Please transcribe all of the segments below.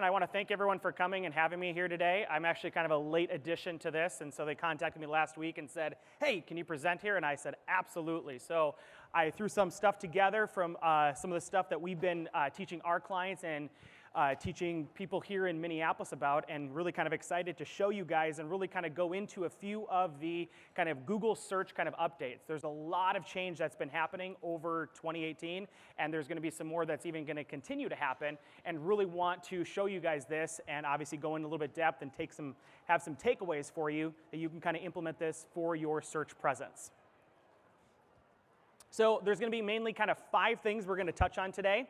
again, I want to thank everyone for coming and having me here today. I'm actually kind of a late addition to this, and so they contacted me last week and said, hey, can you present here? And I said, absolutely. So I threw some stuff together from some of the stuff that we've been teaching our clients and teaching people here in Minneapolis about, and really kind of excited to show you guys and really kind of go into a few of the kind of Google search kind of updates. There's a lot of change that's been happening over 2018, and there's going to be some more that's even going to continue to happen, and really want to show you guys this and obviously go into a little bit depth and have some takeaways for you that you can kind of implement this for your search presence. So there's going to be mainly kind of 5 things we're going to touch on today.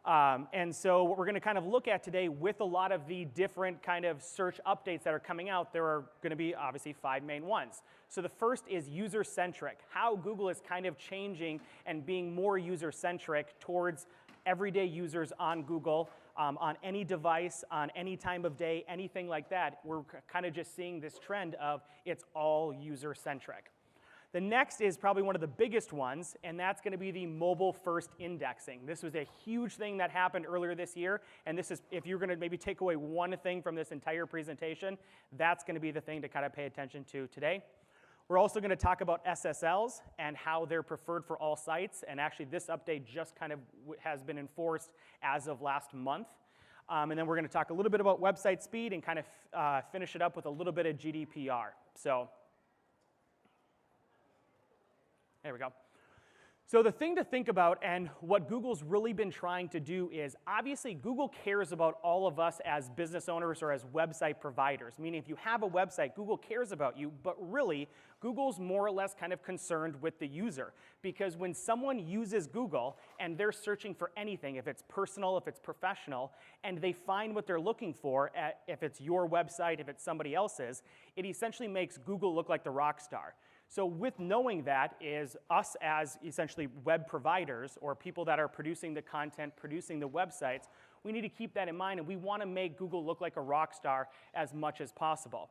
And so what we're going to kind of look at today with a lot of the different kind of search updates that are coming out, there are going to be obviously 5 main ones. So the first is user-centric, how Google is kind of changing and being more user-centric towards everyday users on Google, on any device, on any time of day, anything like that. We're kind of just seeing this trend of it's all user-centric. The next is probably one of the biggest ones, and that's going to be the mobile-first indexing. This was a huge thing that happened earlier this year, and this is, if you're going to maybe take away one thing from this entire presentation, that's going to be the thing to kind of pay attention to today. We're also going to talk about SSLs and how they're preferred for all sites, and actually this update just kind of has been enforced as of last month. And then we're going to talk a little bit about website speed and kind of finish it up with a little bit of GDPR. So there we go. So the thing to think about, and what Google's really been trying to do is, obviously Google cares about all of us as business owners or as website providers, meaning if you have a website, Google cares about you, but really, Google's more or less kind of concerned with the user. Because when someone uses Google and they're searching for anything, if it's personal, if it's professional, and they find what they're looking for, if it's your website, if it's somebody else's, it essentially makes Google look like the rock star. So with knowing that is us as essentially web providers or people that are producing the content, producing the websites, we need to keep that in mind, and we want to make Google look like a rock star as much as possible.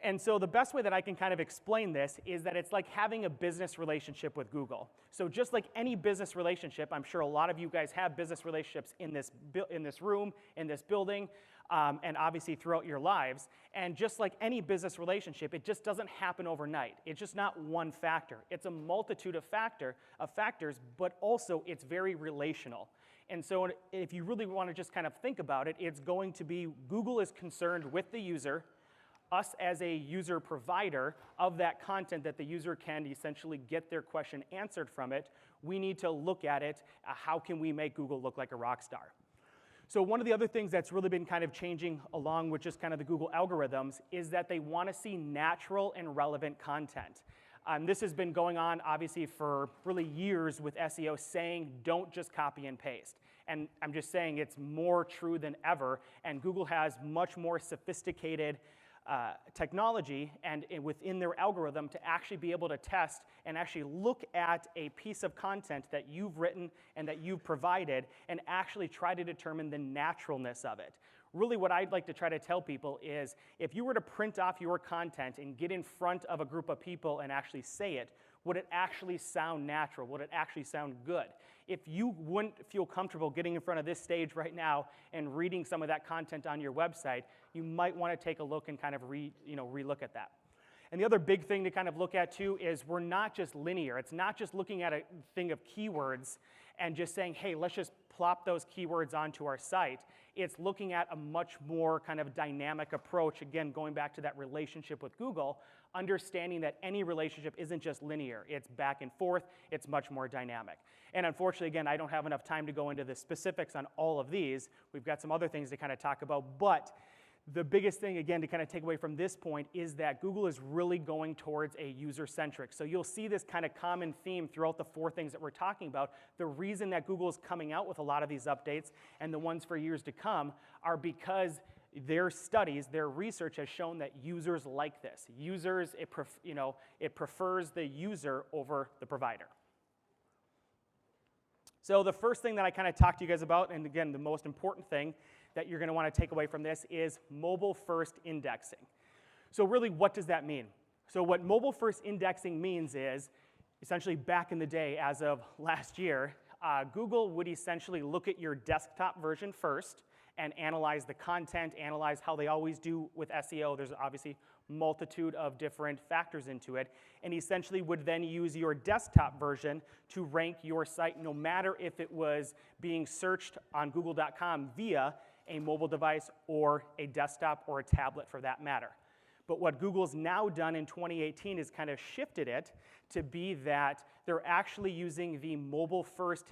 And so the best way that I can kind of explain this is that it's like having a business relationship with Google. So just like any business relationship, I'm sure a lot of you guys have business relationships in this room, in this building, and obviously throughout your lives. And just like any business relationship, it just doesn't happen overnight. It's just not one factor. It's a multitude of factors, but also it's very relational. And so if you really want to just kind of think about it, it's going to be Google is concerned with the user, us as a user provider of that content that the user can essentially get their question answered from it. We need to look at it, how can we make Google look like a rock star? So one of the other things that's really been kind of changing along with just kind of the Google algorithms is that they want to see natural and relevant content. This has been going on obviously for really years with SEO saying don't just copy and paste. And I'm just saying it's more true than ever, and Google has much more sophisticated technology and within their algorithm to actually be able to test and actually look at a piece of content that you've written and that you've provided and actually try to determine the naturalness of it. Really what I'd like to try to tell people is if you were to print off your content and get in front of a group of people and actually say it, would it actually sound natural? Would it actually sound good? If you wouldn't feel comfortable getting in front of this stage right now and reading some of that content on your website, you might want to take a look and kind of re-look at that. And the other big thing to kind of look at too is we're not just linear. It's not just looking at a thing of keywords and just saying, hey, let's just plop those keywords onto our site. It's looking at a much more kind of dynamic approach, again, going back to that relationship with Google, understanding that any relationship isn't just linear. It's back and forth. It's much more dynamic. And unfortunately, again, I don't have enough time to go into the specifics on all of these. We've got some other things to kind of talk about, but the biggest thing, again, to kind of take away from this point is that Google is really going towards a user-centric. So you'll see this kind of common theme throughout the 4 things that we're talking about. The reason that Google is coming out with a lot of these updates and the ones for years to come are because their studies, their research has shown that users like this. Users, it prefers the user over the provider. So the first thing that I kind of talked to you guys about, and again, the most important thing that you're going to want to take away from this is mobile-first indexing. So really, what does that mean? So what mobile-first indexing means is, essentially back in the day, as of last year, Google would essentially look at your desktop version first and analyze the content, analyze how they always do with SEO. There's obviously multitude of different factors into it, and essentially would then use your desktop version to rank your site no matter if it was being searched on google.com via a mobile device or a desktop or a tablet for that matter. But what Google's now done in 2018 is kind of shifted it to be that they're actually using the mobile-first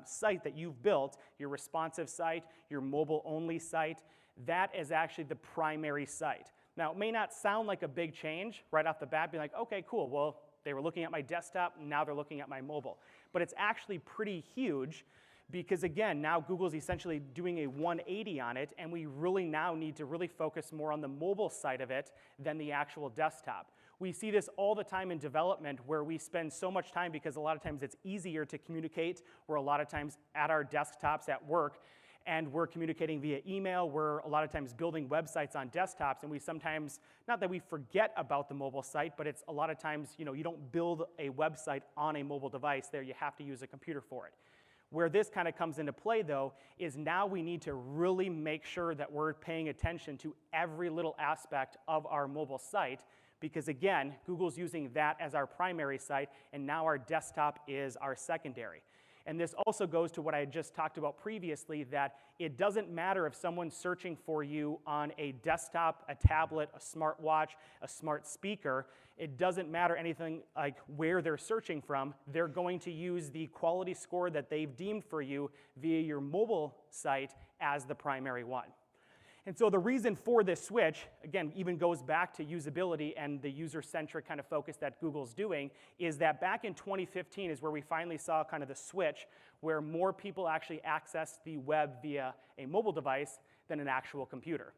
site that you've built, your responsive site, your mobile-only site. That is actually the primary site. Now, it may not sound like a big change right off the bat, being like, okay, cool, well, they were looking at my desktop, now they're looking at my mobile. But it's actually pretty huge because, again, now Google's essentially doing a 180 on it, and we really now need to really focus more on the mobile side of it than the actual desktop. We see this all the time in development where we spend so much time because a lot of times it's easier to communicate. We're a lot of times at our desktops at work, and we're communicating via email. We're a lot of times building websites on desktops, and we sometimes, not that we forget about the mobile site, but it's a lot of times, you don't build a website on a mobile device there. You have to use a computer for it. Where this kind of comes into play, though, is now we need to really make sure that we're paying attention to every little aspect of our mobile site because, again, Google's using that as our primary site, and now our desktop is our secondary. And this also goes to what I had just talked about previously, that it doesn't matter if someone's searching for you on a desktop, a tablet, a smartwatch, a smart speaker. It doesn't matter anything like where they're searching from. They're going to use the quality score that they've deemed for you via your mobile site as the primary one. And so the reason for this switch, again, even goes back to usability and the user-centric kind of focus that Google's doing, is that back in 2015 is where we finally saw kind of the switch where more people actually access the web via a mobile device than an actual computer.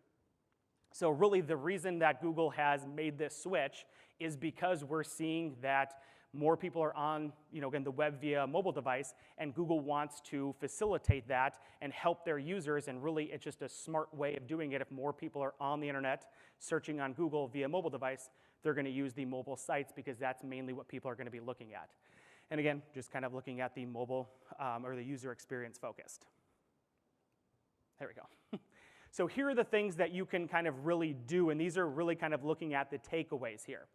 So really the reason that Google has made this switch is because we're seeing that more people are on, again, the web via a mobile device, and Google wants to facilitate that and help their users, and really it's just a smart way of doing it. If more people are on the internet searching on Google via mobile device, they're going to use the mobile sites because that's mainly what people are going to be looking at. And again, just kind of looking at the mobile or the user experience focused. There we go. So here are the things that you can kind of really do, and these are really kind of looking at the takeaways here.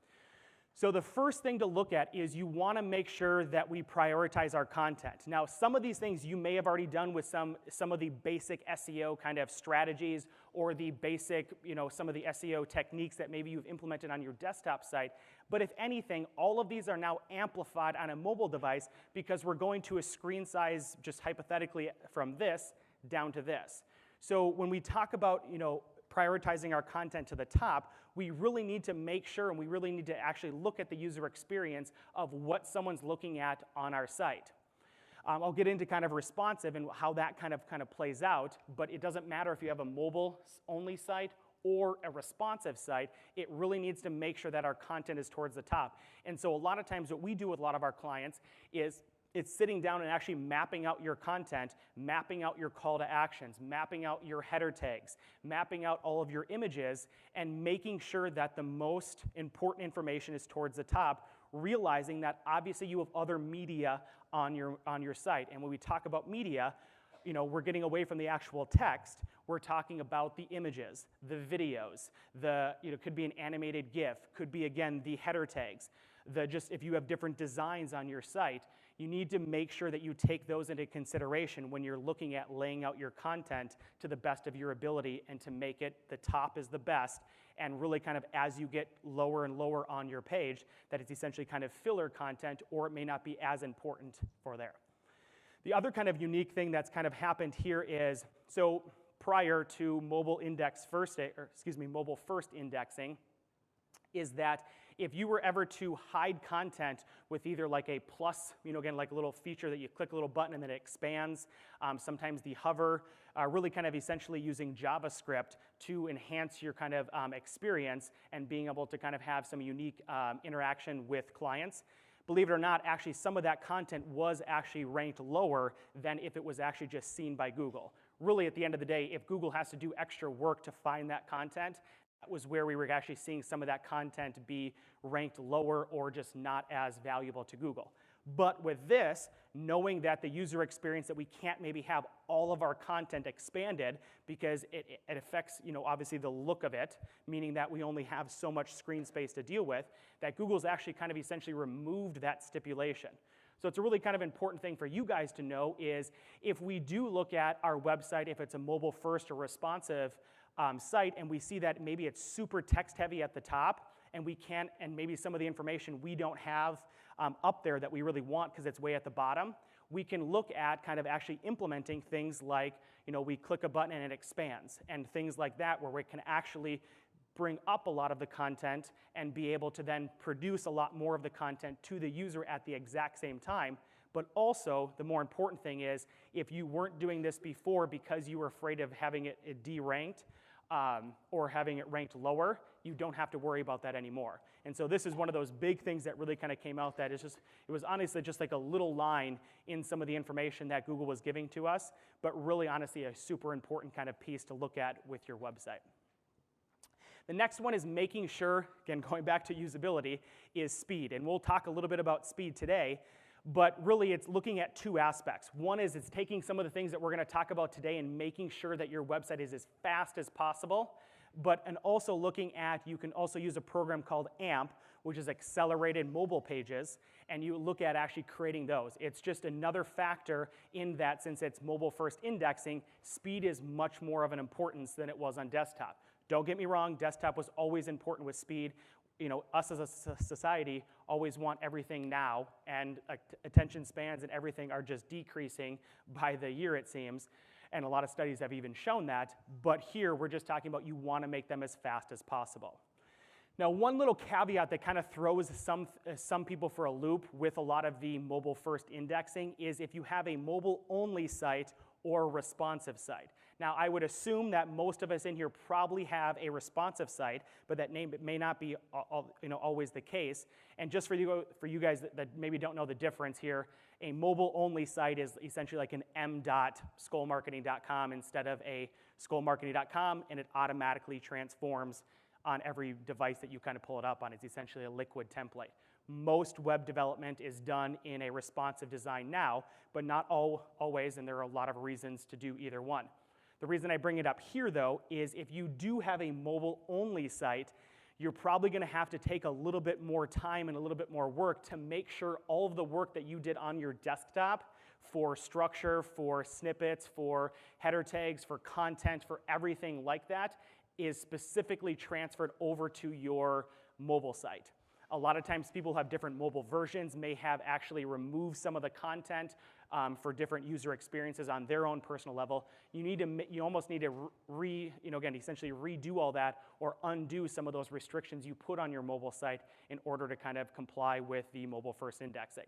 So the first thing to look at is you want to make sure that we prioritize our content. Now, some of these things you may have already done with some of the basic SEO kind of strategies or the basic, some of the SEO techniques that maybe you've implemented on your desktop site. But if anything, all of these are now amplified on a mobile device because we're going to a screen size, just hypothetically, from this down to this. So when we talk about, prioritizing our content to the top, we really need to make sure and we really need to actually look at the user experience of what someone's looking at on our site. I'll get into kind of responsive and how that kind of plays out, but it doesn't matter if you have a mobile-only site or a responsive site. It really needs to make sure that our content is towards the top. And so a lot of times what we do with a lot of our clients is it's sitting down and actually mapping out your content, mapping out your call to actions, mapping out your header tags, mapping out all of your images, and making sure that the most important information is towards the top, realizing that obviously you have other media on your site. And when we talk about media, we're getting away from the actual text. We're talking about the images, the videos, could be an animated GIF, could be, again, the header tags. If you have different designs on your site, you need to make sure that you take those into consideration when you're looking at laying out your content to the best of your ability and to make it the top is the best, and really kind of as you get lower and lower on your page, that it's essentially kind of filler content or it may not be as important for there. The other kind of unique thing that's kind of happened here is, so prior to mobile first indexing, is that if you were ever to hide content with either like a plus, again, like a little feature that you click a little button and then it expands, sometimes the hover, really kind of essentially using JavaScript to enhance your kind of experience and being able to kind of have some unique interaction with clients. Believe it or not, actually some of that content was actually ranked lower than if it was actually just seen by Google. Really, at the end of the day, if Google has to do extra work to find that content, that was where we were actually seeing some of that content be ranked lower or just not as valuable to Google. But with this, knowing that the user experience, that we can't maybe have all of our content expanded because it affects, obviously the look of it, meaning that we only have so much screen space to deal with, that Google's actually kind of essentially removed that stipulation. So it's a really kind of important thing for you guys to know is if we do look at our website, if it's a mobile first or responsive site, and we see that maybe it's super text heavy at the top, and maybe some of the information we don't have up there that we really want because it's way at the bottom, we can look at kind of actually implementing things like, we click a button and it expands, and things like that where we can actually bring up a lot of the content and be able to then produce a lot more of the content to the user at the exact same time. But also, the more important thing is, if you weren't doing this before because you were afraid of having it deranked or having it ranked lower, you don't have to worry about that anymore. And so this is one of those big things that really kind of came out that it was honestly just like a little line in some of the information that Google was giving to us, but really honestly a super important kind of piece to look at with your website. The next one is making sure, again, going back to usability, is speed. And we'll talk a little bit about speed today, but really it's looking at two aspects. One is it's taking some of the things that we're going to talk about today and making sure that your website is as fast as possible, and also looking at, you can also use a program called AMP, which is Accelerated Mobile Pages, and you look at actually creating those. It's just another factor in that since it's mobile first indexing, speed is much more of an importance than it was on desktop. Don't get me wrong, desktop was always important with speed. Us as a society always want everything now, and attention spans and everything are just decreasing by the year, it seems. And a lot of studies have even shown that. But here, we're just talking about you want to make them as fast as possible. Now, one little caveat that kind of throws some people for a loop with a lot of the mobile-first indexing is if you have a mobile-only site or responsive site. Now, I would assume that most of us in here probably have a responsive site, but that may not be always the case. And just for you guys that maybe don't know the difference here, a mobile-only site is essentially like an m.skullmarketing.com instead of a skullmarketing.com, and it automatically transforms on every device that you kind of pull it up on. It's essentially a liquid template. Most web development is done in a responsive design now, but not always, and there are a lot of reasons to do either one. The reason I bring it up here, though, is if you do have a mobile-only site, you're probably going to have to take a little bit more time and a little bit more work to make sure all of the work that you did on your desktop for structure, for snippets, for header tags, for content, for everything like that is specifically transferred over to your mobile site. A lot of times people have different mobile versions, may have actually removed some of the content for different user experiences on their own personal level. You almost need to essentially redo all that or undo some of those restrictions you put on your mobile site in order to kind of comply with the mobile first indexing.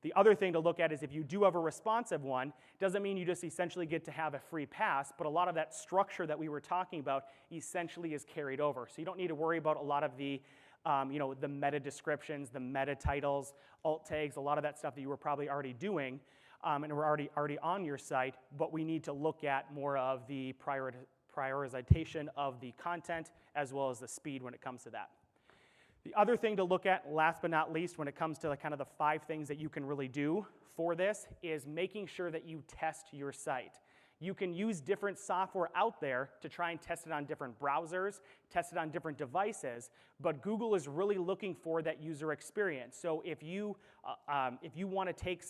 The other thing to look at is if you do have a responsive one, doesn't mean you just essentially get to have a free pass, but a lot of that structure that we were talking about essentially is carried over. So you don't need to worry about a lot of the the meta descriptions, the meta titles, alt tags, a lot of that stuff that you were probably already doing and were already on your site, but we need to look at more of the prioritization of the content as well as the speed when it comes to that. The other thing to look at, last but not least, when it comes to kind of the 5 things that you can really do for this is making sure that you test your site. You can use different software out there to try and test it on different browsers, test it on different devices, but Google is really looking for that user experience. So if you want to take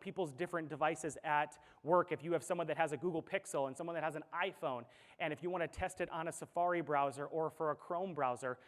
people's different devices at work, if you have someone that has a Google Pixel and someone that has an iPhone, and if you want to test it on a Safari browser or for a Chrome browser,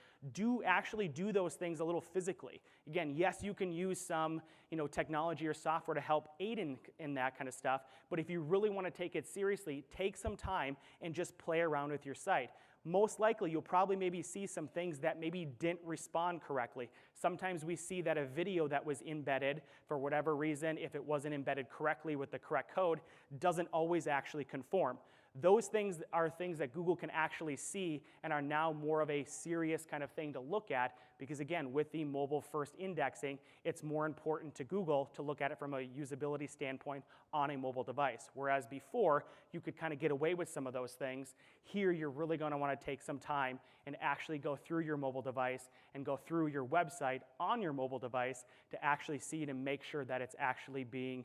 actually do those things a little physically. Again, yes, you can use some technology or software to help aid in that kind of stuff, but if you really want to take it seriously, take some time and just play around with your site. Most likely, you'll probably maybe see some things that maybe didn't respond correctly. Sometimes we see that a video that was embedded, for whatever reason, if it wasn't embedded correctly with the correct code, doesn't always actually conform. Those things are things that Google can actually see and are now more of a serious kind of thing to look at because again, with the mobile first indexing, it's more important to Google to look at it from a usability standpoint on a mobile device. Whereas before, you could kind of get away with some of those things. Here, you're really going to want to take some time and actually go through your mobile device and go through your website on your mobile device to actually see it and make sure that it's actually being,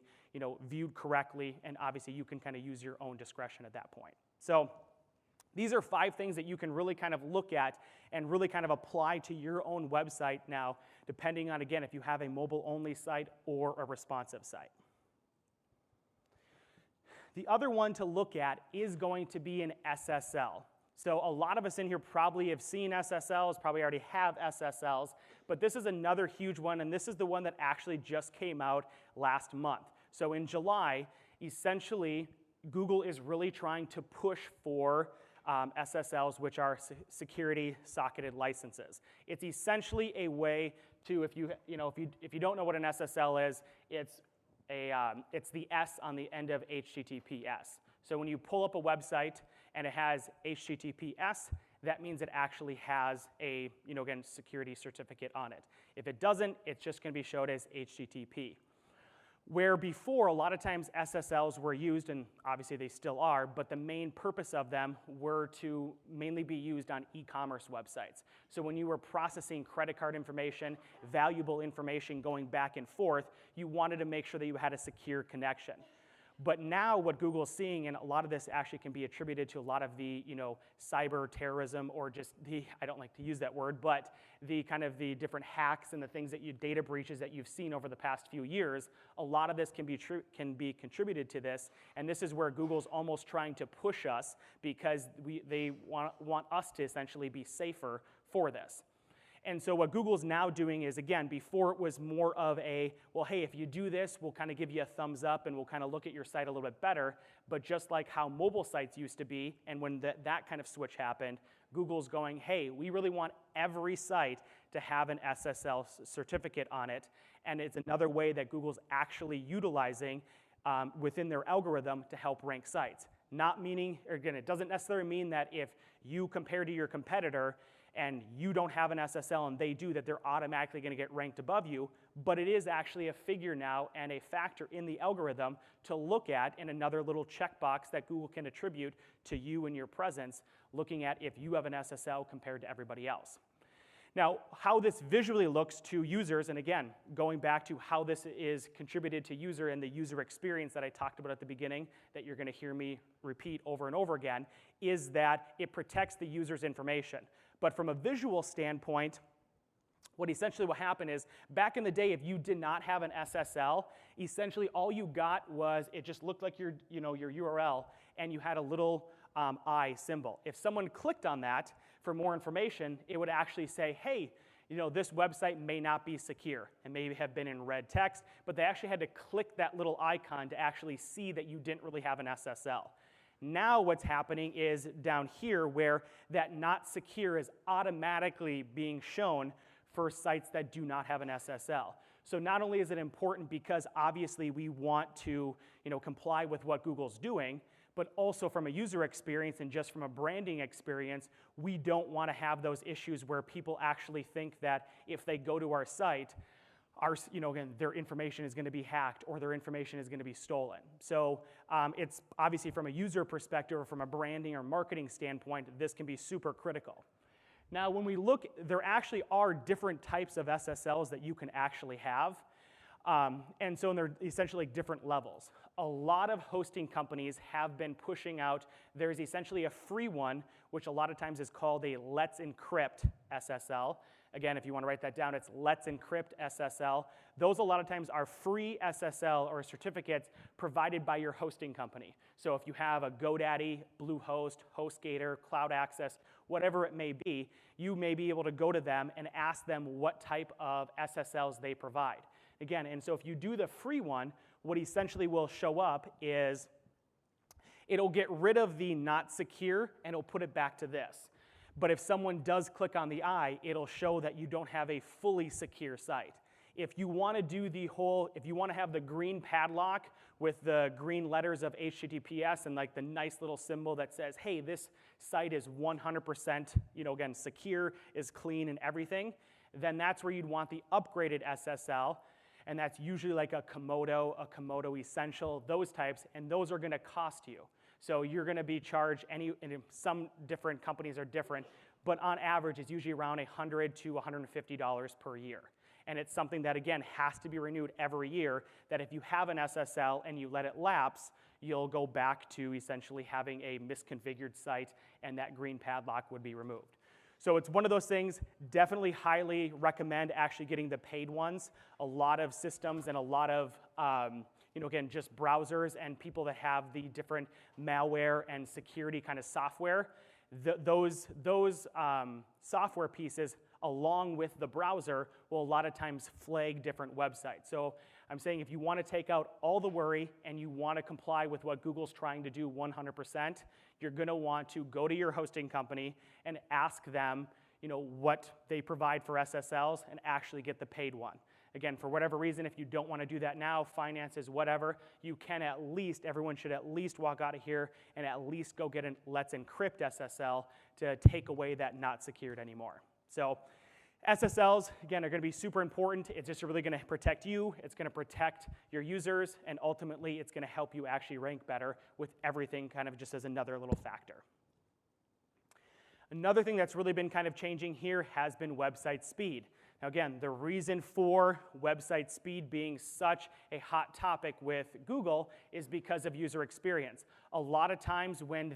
viewed correctly, and obviously you can kind of use your own discretion at that point. So these are 5 things that you can really kind of look at and really kind of apply to your own website now, depending on, again, if you have a mobile-only site or a responsive site. The other one to look at is going to be an SSL. So a lot of us in here probably have seen SSLs, probably already have SSLs, but this is another huge one, and this is the one that actually just came out last month. So in July, essentially, Google is really trying to push for SSLs, which are security socketed licenses. It's essentially a way to, if you don't know what an SSL is, it's the S on the end of HTTPS. So when you pull up a website and it has HTTPS, that means it actually has a, again, security certificate on it. If it doesn't, it's just going to be showed as HTTP. Where before, a lot of times SSLs were used, and obviously they still are, but the main purpose of them were to mainly be used on e-commerce websites. So when you were processing credit card information, valuable information going back and forth, you wanted to make sure that you had a secure connection. But now what Google is seeing, and a lot of this actually can be attributed to a lot of the cyber terrorism, or just the, I don't like to use that word, but the kind of the different hacks and the things that data breaches that you've seen over the past few years, a lot of this can be contributed to this, and this is where Google's almost trying to push us because they want us to essentially be safer for this. And so what Google's now doing is, again, before it was more of a, well, hey, if you do this, we'll kind of give you a thumbs up and we'll kind of look at your site a little bit better. But just like how mobile sites used to be, and when that kind of switch happened, Google's going, hey, we really want every site to have an SSL certificate on it. And it's another way that Google's actually utilizing within their algorithm to help rank sites. Not meaning, or again, it doesn't necessarily mean that if you compare to your competitor and you don't have an SSL and they do, that they're automatically going to get ranked above you, but it is actually a figure now and a factor in the algorithm to look at, in another little checkbox that Google can attribute to you and your presence, looking at if you have an SSL compared to everybody else. Now, how this visually looks to users, and again, going back to how this is contributed to user and the user experience that I talked about at the beginning, that you're going to hear me repeat over and over again, is that it protects the user's information. But from a visual standpoint, what essentially will happen is, back in the day, if you did not have an SSL, essentially all you got was, it just looked like your URL, and you had a little I symbol. If someone clicked on that for more information, it would actually say, hey, this website may not be secure, and may have been in red text, but they actually had to click that little icon to actually see that you didn't really have an SSL. Now what's happening is down here where that not secure is automatically being shown for sites that do not have an SSL. So not only is it important because obviously we want to comply with what Google's doing, but also from a user experience and just from a branding experience, we don't want to have those issues where people actually think that if they go to our site, again, their information is going to be hacked or their information is going to be stolen. So it's obviously from a user perspective or from a branding or marketing standpoint, this can be super critical. Now, when we look, there actually are different types of SSLs that you can actually have. And so they're essentially different levels. A lot of hosting companies have been pushing out, there's essentially a free one, which a lot of times is called a Let's Encrypt SSL. Again, if you want to write that down, it's Let's Encrypt SSL. Those a lot of times are free SSL or certificates provided by your hosting company. So if you have a GoDaddy, Bluehost, HostGator, Cloud Access, whatever it may be, you may be able to go to them and ask them what type of SSLs they provide. Again, and so if you do the free one, what essentially will show up is it'll get rid of the not secure and it'll put it back to this. But if someone does click on the I, it'll show that you don't have a fully secure site. If you want to do if you want to have the green padlock with the green letters of HTTPS and like the nice little symbol that says, hey, this site is 100%, again, secure, is clean and everything, then that's where you'd want the upgraded SSL, and that's usually like a Komodo Essential, those types, and those are going to cost you. So you're going to be charged and some different companies are different, but on average, it's usually around $100 to $150 per year. And it's something that, again, has to be renewed every year, that if you have an SSL and you let it lapse, you'll go back to essentially having a misconfigured site, and that green padlock would be removed. So it's one of those things, definitely highly recommend actually getting the paid ones. A lot of systems and a lot of, again, just browsers and people that have the different malware and security kind of software, those software pieces along with the browser will a lot of times flag different websites. So I'm saying if you want to take out all the worry and you want to comply with what Google's trying to do 100%, you're going to want to go to your hosting company and ask them, what they provide for SSLs and actually get the paid one. Again, for whatever reason, if you don't want to do that now, finances, whatever, you can at least, everyone should at least walk out of here and at least go get a Let's Encrypt SSL to take away that not secured anymore. So SSLs, again, are going to be super important. It's just really going to protect you. It's going to protect your users. And ultimately, it's going to help you actually rank better with everything kind of just as another little factor. Another thing that's really been kind of changing here has been website speed. Now, again, the reason for website speed being such a hot topic with Google is because of user experience. A lot of times when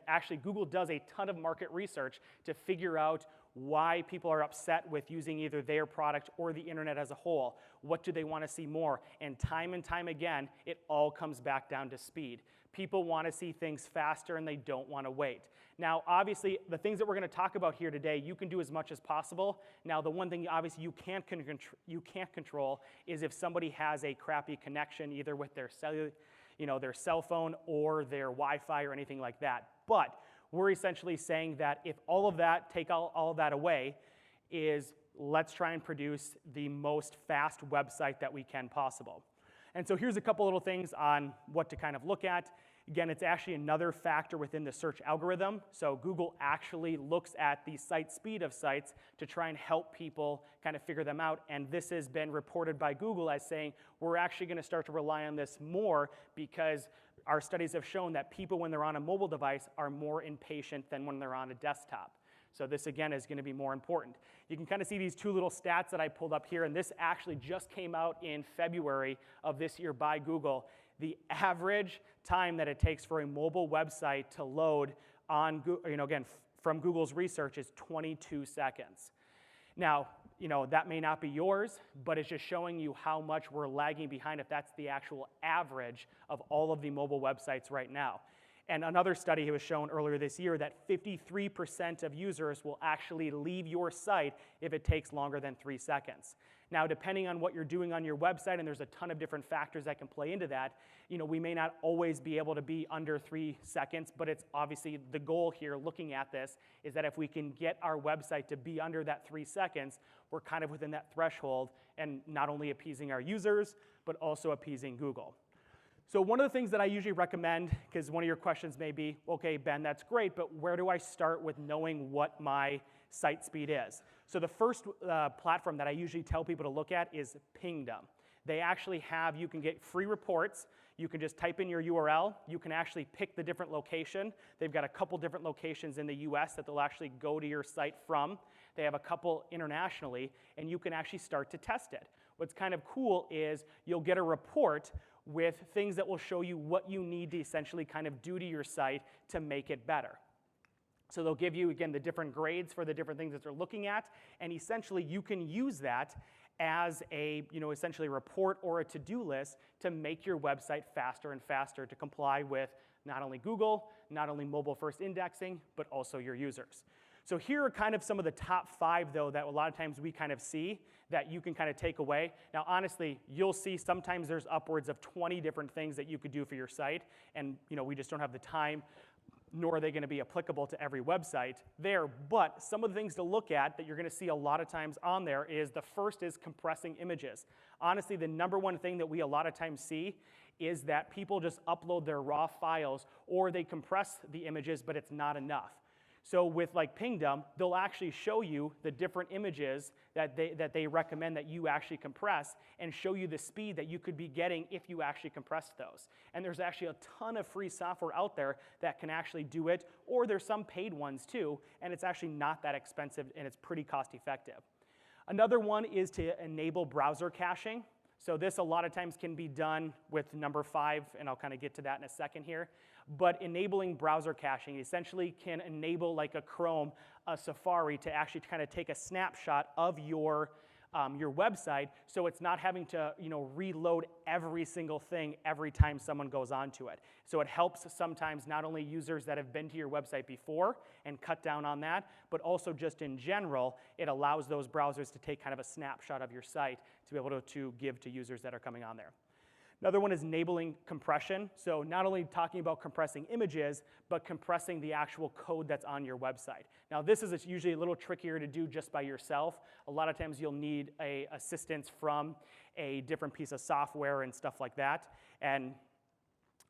actually Google does a ton of market research to figure out why people are upset with using either their product or the internet as a whole. What do they want to see more? And time again, it all comes back down to speed. People want to see things faster and they don't want to wait. Now, obviously, the things that we're going to talk about here today, you can do as much as possible. Now, the one thing obviously you can't control is if somebody has a crappy connection either with their their cell phone or their Wi-Fi or anything like that. But we're essentially saying that if all of that, take all of that away, is let's try and produce the most fast website that we can possible. And so here's a couple little things on what to kind of look at. Again, it's actually another factor within the search algorithm. So Google actually looks at the site speed of sites to try and help people kind of figure them out. And this has been reported by Google as saying, we're actually going to start to rely on this more because our studies have shown that people, when they're on a mobile device, are more impatient than when they're on a desktop. So this, again, is going to be more important. You can kind of see these two little stats that I pulled up here, and this actually just came out in February of this year by Google. The average time that it takes for a mobile website to load on, again, from Google's research is 22 seconds. Now, that may not be yours, but it's just showing you how much we're lagging behind if that's the actual average of all of the mobile websites right now. And another study was shown earlier this year that 53% of users will actually leave your site if it takes longer than 3 seconds. Now, depending on what you're doing on your website, and there's a ton of different factors that can play into that, we may not always be able to be under 3 seconds, but it's obviously the goal here looking at this is that if we can get our website to be under that 3 seconds, we're kind of within that threshold and not only appeasing our users, but also appeasing Google. So one of the things that I usually recommend, because one of your questions may be, okay, Ben, that's great, but where do I start with knowing what my site speed is? So the first platform that I usually tell people to look at is Pingdom. They actually have, you can get free reports. You can just type in your URL. You can actually pick the different location. They've got a couple different locations in the US that they'll actually go to your site from. They have a couple internationally, and you can actually start to test it. What's kind of cool is you'll get a report with things that will show you what you need to essentially kind of do to your site to make it better. So they'll give you, again, the different grades for the different things that they're looking at, and essentially you can use that as a, essentially a report or a to-do list to make your website faster and faster to comply with not only Google, not only mobile-first indexing, but also your users. So here are kind of some of the top 5, though, that a lot of times we kind of see that you can kind of take away. Now, honestly, you'll see sometimes there's upwards of 20 different things that you could do for your site, and we just don't have the time, nor are they going to be applicable to every website there. But some of the things to look at that you're going to see a lot of times on there is the first is compressing images. Honestly, the number one thing that we a lot of times see is that people just upload their raw files or they compress the images, but it's not enough. So with like Pingdom, they'll actually show you the different images that they recommend that you actually compress and show you the speed that you could be getting if you actually compressed those. And there's actually a ton of free software out there that can actually do it, or there's some paid ones too, and it's actually not that expensive and it's pretty cost effective. Another one is to enable browser caching. So this a lot of times can be done with number 5, and I'll kind of get to that in a second here. But enabling browser caching essentially can enable like a Chrome, a Safari to actually kind of take a snapshot of your website, so it's not having to reload every single thing every time someone goes onto it. So it helps sometimes not only users that have been to your website before and cut down on that, but also just in general, it allows those browsers to take kind of a snapshot of your site to be able to give to users that are coming on there. Another one is enabling compression. So not only talking about compressing images, but compressing the actual code that's on your website. Now this is usually a little trickier to do just by yourself. A lot of times you'll need assistance from a different piece of software and stuff like that. And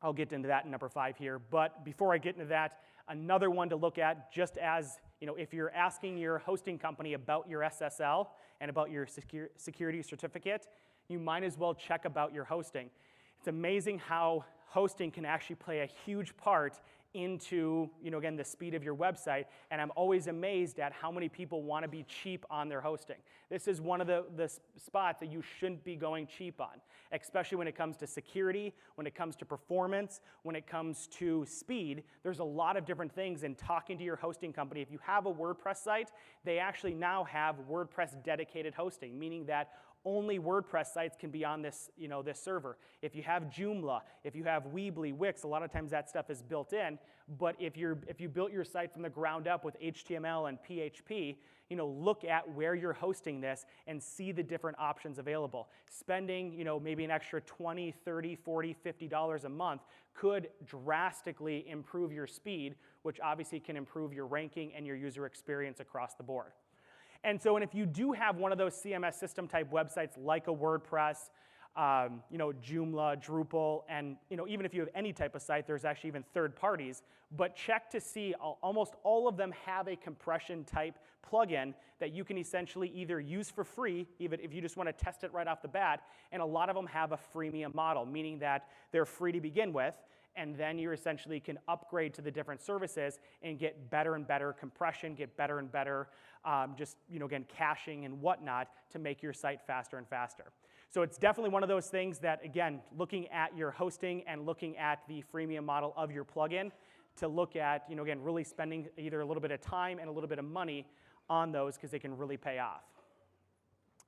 I'll get into that in number 5 here. But before I get into that, another one to look at, just as if you're asking your hosting company about your SSL and about your security certificate, you might as well check about your hosting. It's amazing how hosting can actually play a huge part into, again, the speed of your website, and I'm always amazed at how many people want to be cheap on their hosting. This is one of the spots that you shouldn't be going cheap on, especially when it comes to security, when it comes to performance, when it comes to speed. There's a lot of different things in talking to your hosting company. If you have a WordPress site, they actually now have WordPress dedicated hosting, meaning that only WordPress sites can be on this, this server. If you have Joomla, if you have Weebly, Wix, a lot of times that stuff is built in. But if you built your site from the ground up with HTML and PHP, look at where you're hosting this and see the different options available. Spending, maybe an extra $20, $30, $40, $50 a month could drastically improve your speed, which obviously can improve your ranking and your user experience across the board. And if you do have one of those CMS system type websites like a WordPress, Joomla, Drupal, and even if you have any type of site, there's actually even third parties, but check to see, almost all of them have a compression type plugin that you can essentially either use for free, even if you just want to test it right off the bat, and a lot of them have a freemium model, meaning that they're free to begin with, and then you essentially can upgrade to the different services and get better and better compression, get better and better again, caching and whatnot to make your site faster and faster. So it's definitely one of those things that, again, looking at your hosting and looking at the freemium model of your plugin to look at, again, really spending either a little bit of time and a little bit of money on those because they can really pay off.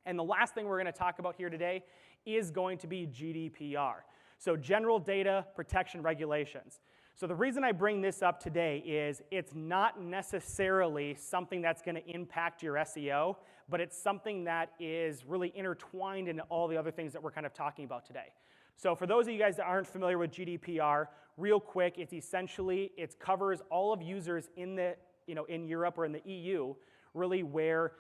And the last thing we're going to talk about here today is going to be GDPR. So General Data Protection Regulations. So the reason I bring this up today is it's not necessarily something that's going to impact your SEO, but it's something that is really intertwined into all the other things that we're kind of talking about today. So for those of you guys that aren't familiar with GDPR, real quick, it's essentially, it covers all of users in the, in Europe or in the EU, really where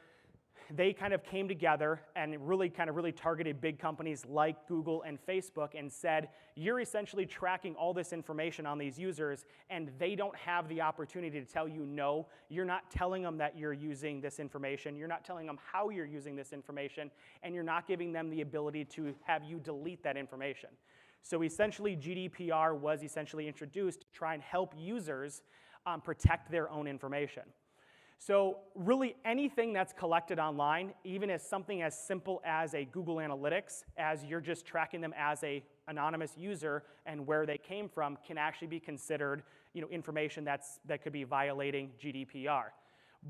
they kind of came together and really targeted big companies like Google and Facebook and said, you're essentially tracking all this information on these users and they don't have the opportunity to tell you no. You're not telling them that you're using this information. You're not telling them how you're using this information, and you're not giving them the ability to have you delete that information. So essentially GDPR was essentially introduced to try and help users protect their own information. So really anything that's collected online, even as something as simple as a Google Analytics, as you're just tracking them as an anonymous user and where they came from, can actually be considered information that could be violating GDPR.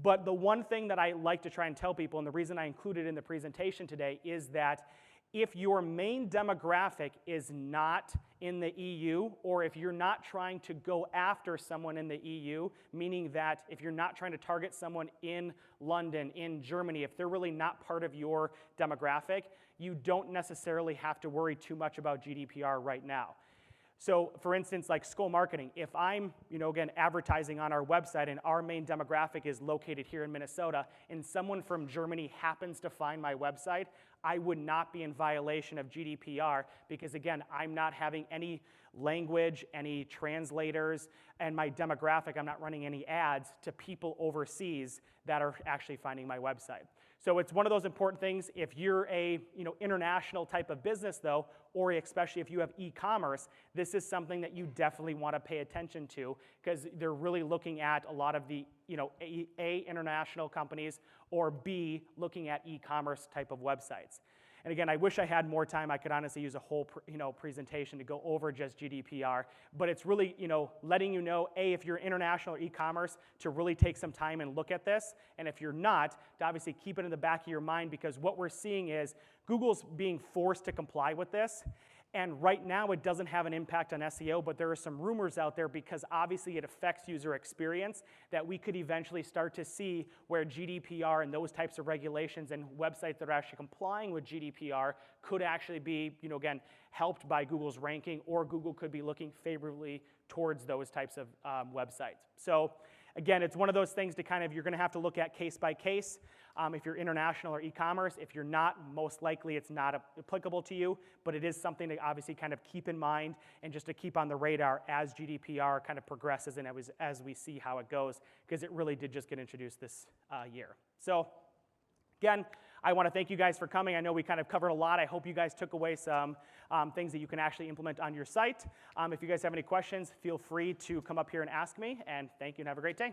But the one thing that I like to try and tell people, and the reason I include it in the presentation today, is that if your main demographic is not in the EU, or if you're not trying to go after someone in the EU, meaning that if you're not trying to target someone in London, in Germany, if they're really not part of your demographic, you don't necessarily have to worry too much about GDPR right now. So for instance, like Skoll Marketing, if I'm, again, advertising on our website and our main demographic is located here in Minnesota and someone from Germany happens to find my website, I would not be in violation of GDPR because again, I'm not having any language, any translators, and my demographic, I'm not running any ads to people overseas that are actually finding my website. So it's one of those important things. If you're a international type of business though, or especially if you have e-commerce, this is something that you definitely want to pay attention to because they're really looking at a lot of the A, international companies, or B, looking at e-commerce type of websites. And again, I wish I had more time. I could honestly use a whole presentation to go over just GDPR, but it's really letting you know, A, if you're international or e-commerce, to really take some time and look at this, and if you're not, to obviously keep it in the back of your mind because what we're seeing is Google's being forced to comply with this, and right now it doesn't have an impact on SEO, but there are some rumors out there because obviously it affects user experience that we could eventually start to see where GDPR and those types of regulations and websites that are actually complying with GDPR could actually be, again, helped by Google's ranking, or Google could be looking favorably towards those types of websites. So again, it's one of those things to you're going to have to look at case by case. If you're international or e-commerce, if you're not, most likely it's not applicable to you, but it is something to obviously keep in mind and just to keep on the radar as GDPR progresses and as we see how it goes, because it really did just get introduced this year. So again, I want to thank you guys for coming. I know we covered a lot. I hope you guys took away some things that you can actually implement on your site. If you guys have any questions, feel free to come up here and ask me, and thank you and have a great day.